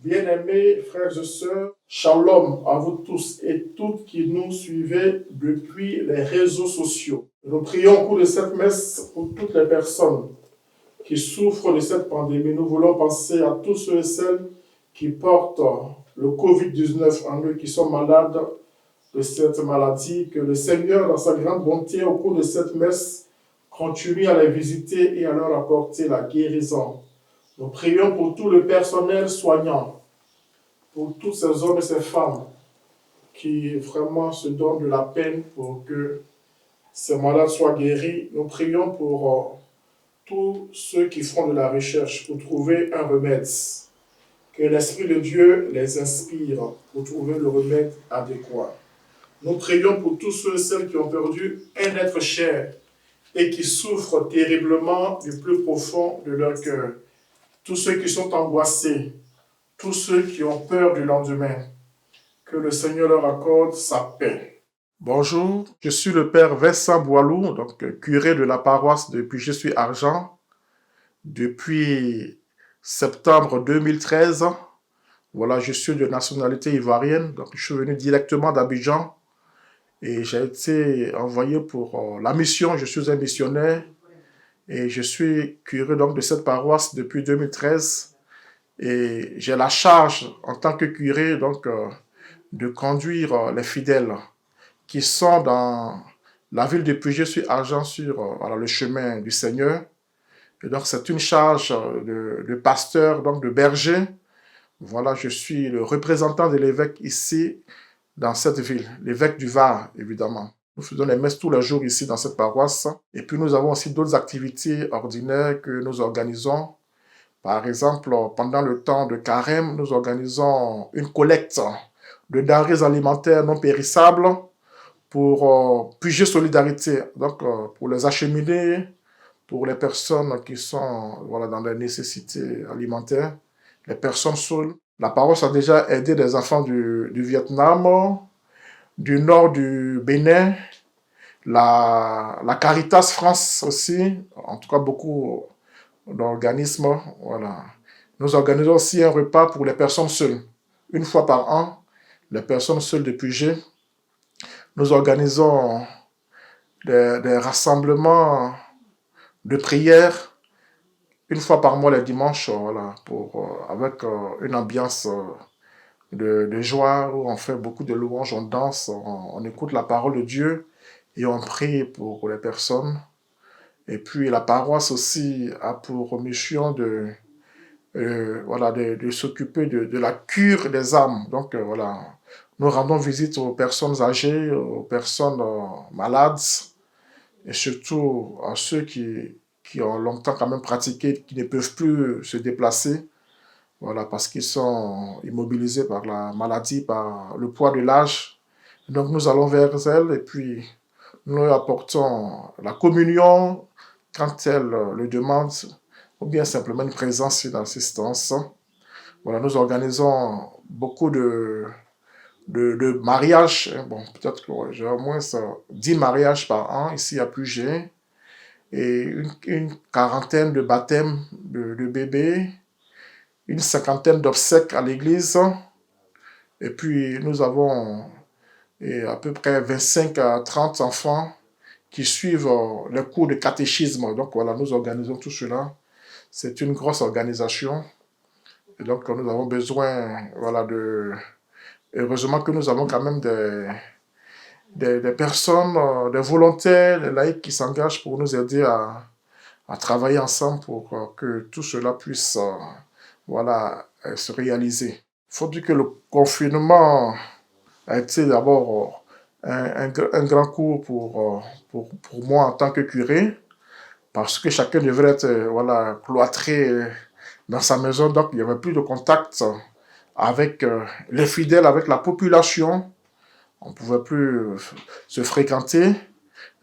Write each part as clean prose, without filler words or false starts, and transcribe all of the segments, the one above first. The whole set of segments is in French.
Bien-aimés frères et sœurs, shalom à vous tous et toutes qui nous suivez depuis les réseaux sociaux. Nous prions au cours de cette messe pour toutes les personnes qui souffrent de cette pandémie. Nous voulons penser à tous ceux et celles qui portent le Covid-19 en eux, qui sont malades de cette maladie. Que le Seigneur, dans sa grande bonté, au cours de cette messe, continue à les visiter et à leur apporter la guérison. Nous prions pour tout le personnel soignant, pour tous ces hommes et ces femmes qui vraiment se donnent de la peine pour que ces malades soient guéris. Nous prions pour tous ceux qui font de la recherche pour trouver un remède. Que l'Esprit de Dieu les inspire pour trouver le remède adéquat. Nous prions pour tous ceux et celles qui ont perdu un être cher et qui souffrent terriblement du plus profond de leur cœur. Tous ceux qui sont angoissés, tous ceux qui ont peur du lendemain, que le Seigneur leur accorde sa paix. Bonjour, je suis le Père Vincent Boilou, donc curé de la paroisse de Puget-sur-Argent depuis septembre 2013. Voilà, je suis de nationalité ivoirienne, donc je suis venu directement d'Abidjan et j'ai été envoyé pour la mission. Je suis un missionnaire et je suis curé donc de cette paroisse depuis 2013. Et j'ai la charge, en tant que curé, donc, de conduire les fidèles qui sont dans la ville de Puget-sur-Argent sur voilà, le chemin du Seigneur. Et donc, c'est une charge de pasteur, donc de berger. Voilà, je suis le représentant de l'évêque ici, dans cette ville, l'évêque du Var, évidemment. Nous faisons les messes tous les jours ici dans cette paroisse. Et puis, nous avons aussi d'autres activités ordinaires que nous organisons. Par exemple, pendant le temps de carême, nous organisons une collecte de denrées alimentaires non périssables pour Puget Solidarité, donc pour les acheminer, pour les personnes qui sont voilà, dans des nécessités alimentaires, les personnes seules. La paroisse a déjà aidé des enfants du Vietnam, du nord du Bénin, la Caritas France aussi, en tout cas beaucoup d'organismes. Voilà. Nous organisons aussi un repas pour les personnes seules. Une fois par an, les personnes seules de Puget. Nous organisons des rassemblements de prière une fois par mois les dimanches, voilà, avec une ambiance de joie où on fait beaucoup de louanges, on danse, on écoute la parole de Dieu et on prie pour les personnes. Et puis la paroisse aussi a pour mission voilà, de s'occuper de la cure des âmes. Donc voilà, nous rendons visite aux personnes âgées, aux personnes malades, et surtout à ceux qui ont longtemps quand même pratiqué, qui ne peuvent plus se déplacer, voilà, parce qu'ils sont immobilisés par la maladie, par le poids de l'âge. Donc nous allons vers elles et puis nous leur apportons la communion quand elles le demandent, ou bien simplement une présence, une assistance. Voilà, nous organisons beaucoup de mariages. Bon, peut-être que j'ai au moins 10 mariages par an ici à Puget et une quarantaine de baptêmes de bébés, une cinquantaine d'obsèques à l'église. Et puis nous avons à peu près 25 à 30 enfants qui suivent les cours de catéchisme. Donc voilà, nous organisons tout cela. C'est une grosse organisation. Et donc nous avons besoin, voilà, heureusement que nous avons quand même des personnes, des volontaires, des laïcs qui s'engagent pour nous aider à travailler ensemble pour que tout cela puisse voilà, se réaliser. Il faut dire que le confinement a été d'abord un grand coup pour moi en tant que curé, parce que chacun devrait être voilà, cloîtré dans sa maison, donc il n'y avait plus de contact avec les fidèles, avec la population. On ne pouvait plus se fréquenter.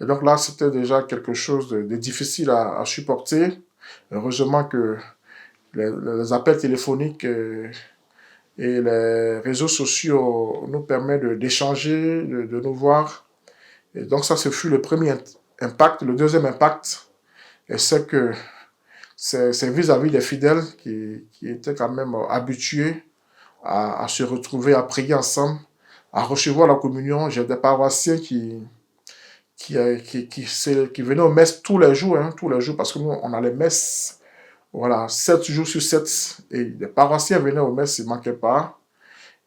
Et donc là, c'était déjà quelque chose de difficile à supporter. Heureusement que les appels téléphoniques et les réseaux sociaux nous permettent d'échanger, de nous voir. Et donc ça, ce fut le premier impact. Le deuxième impact, c'est que c'est vis-à-vis des fidèles qui étaient quand même habitués à se retrouver, à prier ensemble, à recevoir la communion. J'ai des paroissiens qui venaient aux messes tous les jours, parce que nous, on a les messes, voilà, 7 jours sur 7. Et les paroissiens venaient aux messes, ils ne manquaient pas.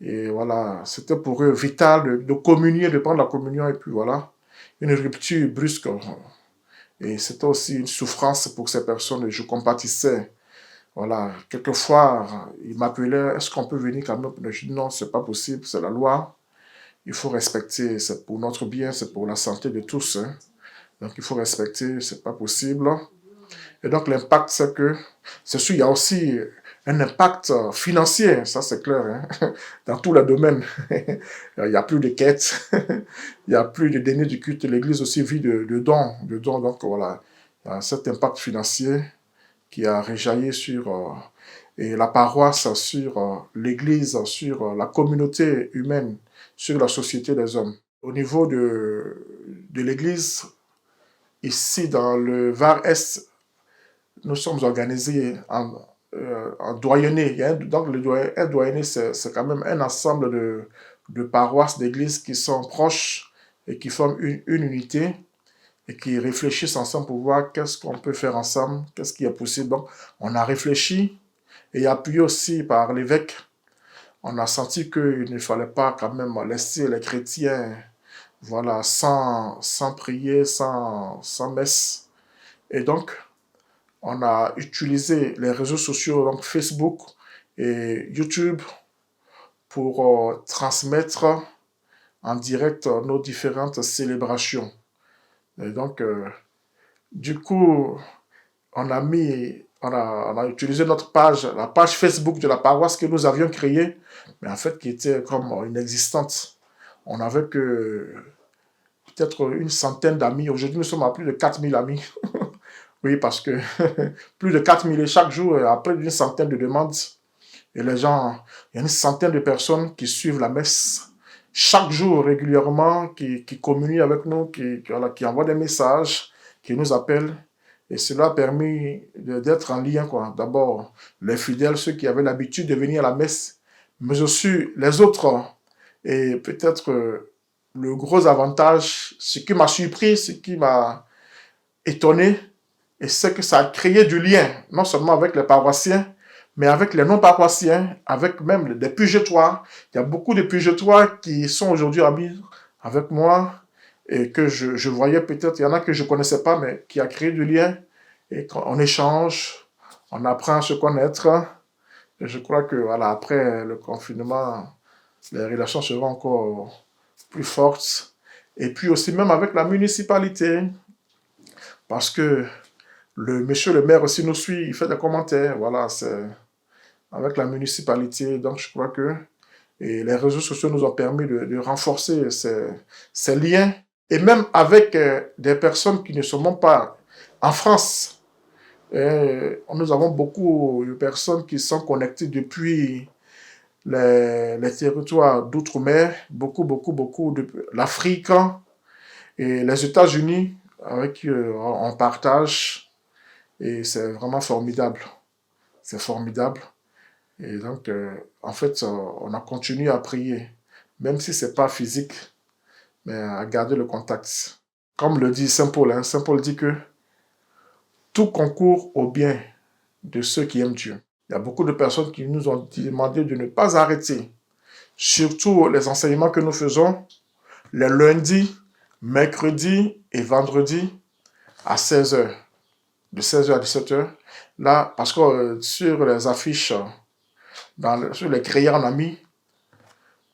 Et voilà, c'était pour eux vital de communier, de prendre la communion, et puis voilà, une rupture brusque. Et c'était aussi une souffrance pour ces personnes, et je compatissais. Voilà, quelquefois, ils m'appelaient, est-ce qu'on peut venir quand même? Je dis non, c'est pas possible, c'est la loi. Il faut respecter, c'est pour notre bien, c'est pour la santé de tous, hein. Donc il faut respecter, c'est pas possible. Et donc l'impact, c'est que, c'est sûr, il y a aussi un impact financier, ça c'est clair, hein, dans tous les domaines. Il n'y a plus de quêtes, il n'y a plus de deniers du culte, l'église aussi vit de dons, donc voilà, il y a cet impact financier qui a réjailli sur et la paroisse, sur l'église, sur la communauté humaine, sur la société des hommes. Au niveau de l'église, ici dans le Var-Est, nous sommes organisés en doyenné. Donc un doyenné, c'est quand même un ensemble de paroisses, d'églises qui sont proches et qui forment une unité et qui réfléchissent ensemble pour voir qu'est-ce qu'on peut faire ensemble, qu'est-ce qui est possible. Donc, on a réfléchi et appuyé aussi par l'évêque. On a senti qu'il ne fallait pas quand même laisser les chrétiens, voilà, sans prier, sans messe. Et donc, on a utilisé les réseaux sociaux, donc Facebook et YouTube, pour transmettre en direct nos différentes célébrations. Et donc, du coup, on a utilisé notre page, la page Facebook de la paroisse que nous avions créée, mais en fait qui était comme inexistante. On n'avait que peut-être une centaine d'amis. Aujourd'hui, nous sommes à plus de 4000 amis. Oui, parce que plus de 4000 et chaque jour, après une centaine de demandes. Et les gens, il y a une centaine de personnes qui suivent la messe chaque jour régulièrement, qui communient avec nous, voilà, qui envoient des messages, qui nous appellent. Et cela a permis d'être en lien, quoi. D'abord, les fidèles, ceux qui avaient l'habitude de venir à la messe, mais aussi les autres. Et peut-être le gros avantage, ce qui m'a surpris, ce qui m'a étonné, et c'est que ça a créé du lien, non seulement avec les paroissiens, mais avec les non-paroissiens, avec même des purgatoires. Il y a beaucoup de purgatoires qui sont aujourd'hui amis avec moi et que je voyais peut-être, il y en a que je ne connaissais pas, mais qui a créé du lien. Et on échange, on apprend à se connaître. Et je crois que voilà, après le confinement, les relations seront encore plus fortes. Et puis aussi même avec la municipalité, parce que le monsieur le maire aussi nous suit, il fait des commentaires. Voilà, c'est avec la municipalité. Donc, je crois que et les réseaux sociaux nous ont permis de renforcer ces liens. Et même avec des personnes qui ne sont même pas en France. Nous avons beaucoup de personnes qui sont connectées depuis les territoires d'outre-mer, beaucoup de l'Afrique et les États-Unis, avec qui on partage. Et c'est vraiment formidable. C'est formidable. Et donc, en fait, on a continué à prier, même si ce n'est pas physique, mais à garder le contact. Comme le dit Saint Paul, hein, Saint Paul dit que tout concourt au bien de ceux qui aiment Dieu. Il y a beaucoup de personnes qui nous ont demandé de ne pas arrêter, surtout les enseignements que nous faisons les lundis, mercredis et vendredis à 16 h, de 16 h à 17 h. Là, parce que sur les affiches, sur les crayons en ami,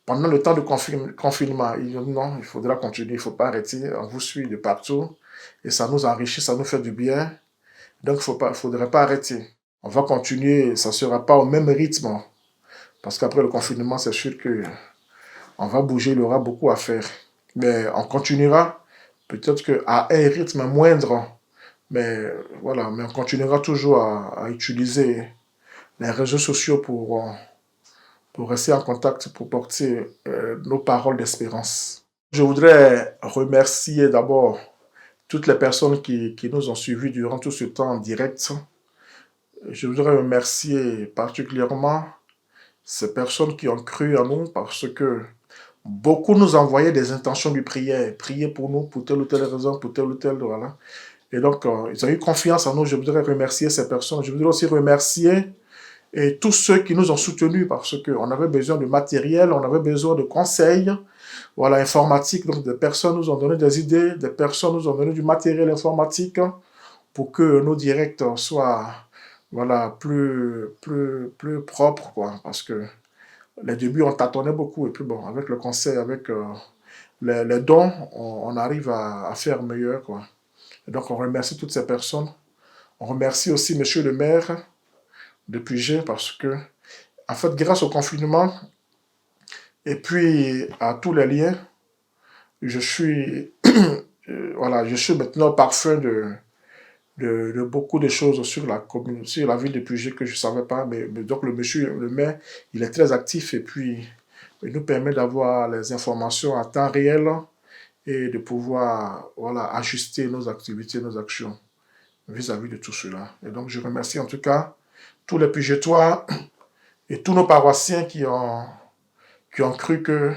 pendant le temps de confinement, il dit non, il faudra continuer, il ne faut pas arrêter, on vous suit de partout et ça nous enrichit, ça nous fait du bien. Donc, il ne faudrait pas arrêter. On va continuer, ça ne sera pas au même rythme parce qu'après le confinement, c'est sûr qu'on va bouger, il y aura beaucoup à faire. Mais on continuera, peut-être qu'à un rythme moindre, mais voilà, mais on continuera toujours à utiliser les réseaux sociaux pour rester en contact, pour porter nos paroles d'espérance. Je voudrais remercier d'abord toutes les personnes qui nous ont suivis durant tout ce temps en direct. Je voudrais remercier particulièrement ces personnes qui ont cru en nous parce que beaucoup nous envoyaient des intentions de prière, prier pour nous, pour telle ou telle raison, pour telle ou telle, voilà. Et donc, ils ont eu confiance en nous. Je voudrais remercier ces personnes. Je voudrais aussi remercier et tous ceux qui nous ont soutenus parce qu'on avait besoin de matériel, on avait besoin de conseils, voilà, informatique. Donc, des personnes nous ont donné des idées, des personnes nous ont donné du matériel informatique pour que nos directs soient, voilà, plus propres, quoi. Parce que les débuts, on tâtonnait beaucoup. Et puis, bon, avec le conseil, avec les dons, on arrive à faire meilleur, quoi. Et donc, on remercie toutes ces personnes. On remercie aussi Monsieur le maire de Puget parce que, en fait, grâce au confinement et puis à tous les liens, je suis, voilà, je suis maintenant parfum de beaucoup de choses sur la commune, sur la ville de Puget que je ne savais pas. Mais donc, le monsieur, le maire, il est très actif et puis il nous permet d'avoir les informations à temps réel et de pouvoir, voilà, ajuster nos activités, nos actions vis-à-vis de tout cela. Et donc, je remercie en tout cas tous les Pugetois et tous nos paroissiens qui ont cru que,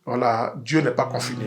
voilà, Dieu n'est pas confiné.